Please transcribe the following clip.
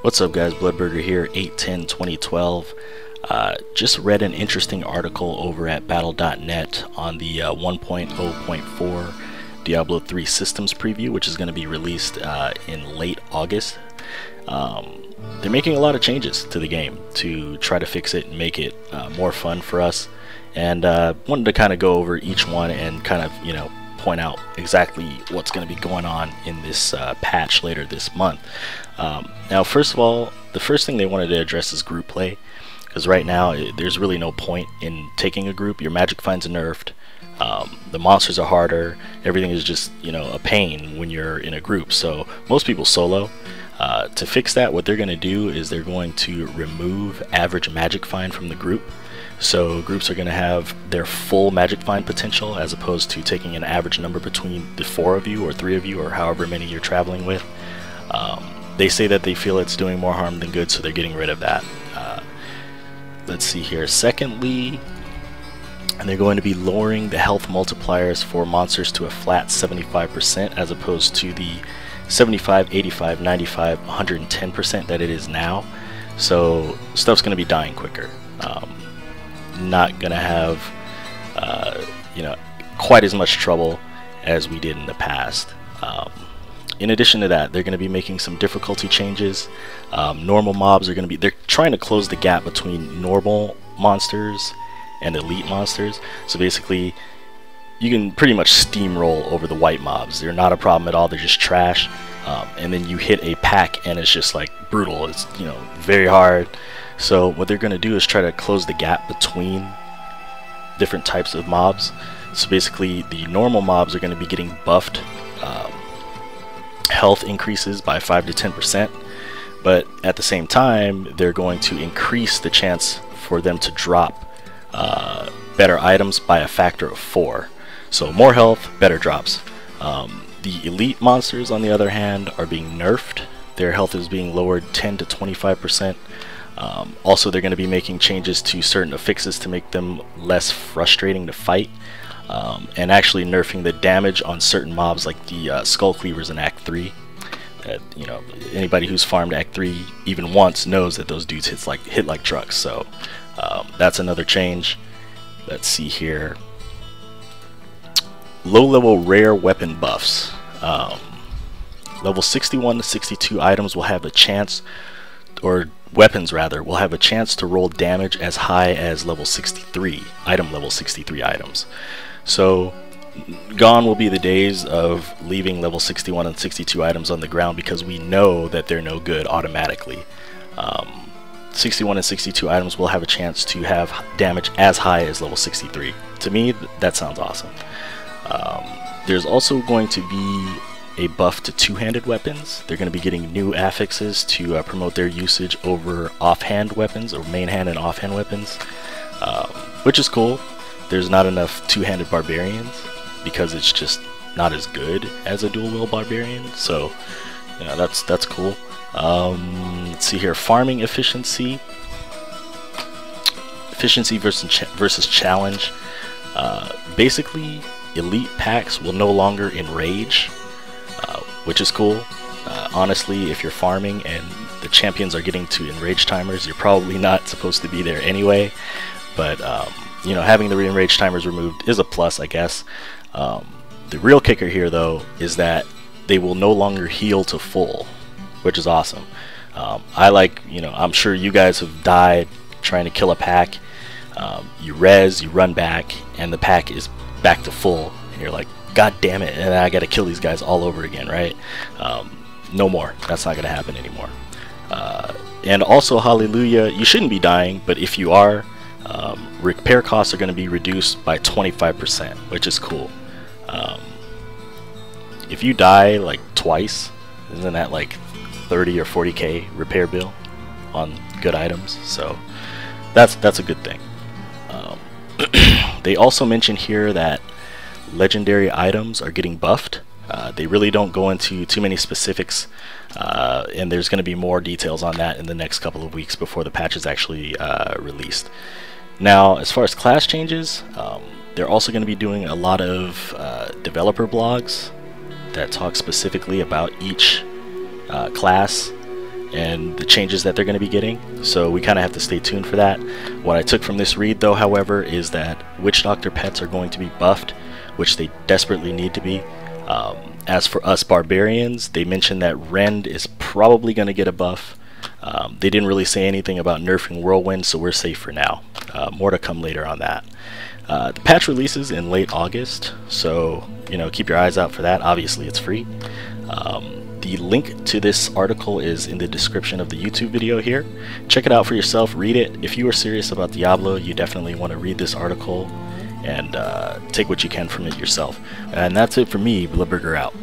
What's up guys, Bloodburger here, 8/10/2012. Just read an interesting article over at battle.net on the 1.0.4 Diablo 3 systems preview, which is going to be released in late August. They're making a lot of changes to the game to try to fix it and make it more fun for us, and wanted to kind of go over each one and kind of, you know, point out exactly what's going to be going on in this patch later this month. Now, first of all, the first thing they wanted to address is group play, because right now there's really no point in taking a group. Your magic finds are nerfed, the monsters are harder, everything is just, you know, a pain when you're in a group, so most people solo. To fix that, what they're going to do is they're going to remove average magic find from the group. So groups are going to have their full magic find potential, as opposed to taking an average number between the 4 of you or 3 of you or however many you're traveling with. They say that they feel it's doing more harm than good, so they're getting rid of that. Let's see here. Secondly, and they're going to be lowering the health multipliers for monsters to a flat 75%, as opposed to the 75, 85, 95, 110% that it is now. So stuff's going to be dying quicker. Not going to have you know, quite as much trouble as we did in the past. In addition to that, they're going to be making some difficulty changes. Normal mobs are going to be, they're trying to close the gap between normal monsters and elite monsters. So basically, you can pretty much steamroll over the white mobs. They're not a problem at all, they're just trash. And then you hit a pack and it's just like brutal. It's, you know, very hard. So what they're going to do is try to close the gap between different types of mobs. So basically, the normal mobs are going to be getting buffed health increases by 5 to 10%, but at the same time they're going to increase the chance for them to drop better items by a factor of 4. So more health, better drops. The elite monsters, on the other hand, are being nerfed. Their health is being lowered 10 to 25%. Also, they're going to be making changes to certain affixes to make them less frustrating to fight, and actually nerfing the damage on certain mobs like the skull cleavers in Act 3. You know, anybody who's farmed Act 3 even once knows that those dudes hit like trucks. So that's another change. Let's see here. Low-level rare weapon buffs. Level 61 to 62 items will have a chance, or weapons rather, will have a chance to roll damage as high as level 63, item level 63 items. So gone will be the days of leaving level 61 and 62 items on the ground, because we know that they're no good automatically. 61 and 62 items will have a chance to have damage as high as level 63. To me, that sounds awesome. There's also going to be a buff to two-handed weapons. They're going to be getting new affixes to promote their usage over offhand weapons, or main hand and offhand weapons, which is cool. There's not enough two-handed barbarians because it's just not as good as a dual-wield barbarian, so yeah, that's cool. Let's see here. Farming efficiency versus challenge. Basically, elite packs will no longer enrage, which is cool. Honestly, if you're farming and the champions are getting to enrage timers, you're probably not supposed to be there anyway, but you know, having the enrage timers removed is a plus, I guess. The real kicker here, though, is that they will no longer heal to full, which is awesome. You know, I'm sure you guys have died trying to kill a pack. You res, you run back, and the pack is back to full, and you're like, God damn it, and I gotta kill these guys all over again, right? No more. That's not gonna happen anymore. And also, hallelujah, you shouldn't be dying, but if you are, repair costs are going to be reduced by 25%, which is cool. If you die like twice, isn't that like 30 or 40k repair bill on good items? So that's a good thing. They also mention here that legendary items are getting buffed. They really don't go into too many specifics, and there's going to be more details on that in the next couple of weeks before the patch is actually released. Now, as far as class changes, they're also going to be doing a lot of developer blogs that talk specifically about each class and the changes that they're going to be getting, so we kind of have to stay tuned for that. What I took from this read though, however, is that Witch Doctor pets are going to be buffed, which they desperately need to be. As for us barbarians, they mentioned that Rend is probably going to get a buff. They didn't really say anything about nerfing Whirlwind, so we're safe for now. More to come later on that. The patch releases in late August, so keep your eyes out for that. Obviously it's free. The link to this article is in the description of the YouTube video here. Check it out for yourself, read it. If you are serious about Diablo, you definitely want to read this article and take what you can from it yourself. And that's it for me, Bliburger out.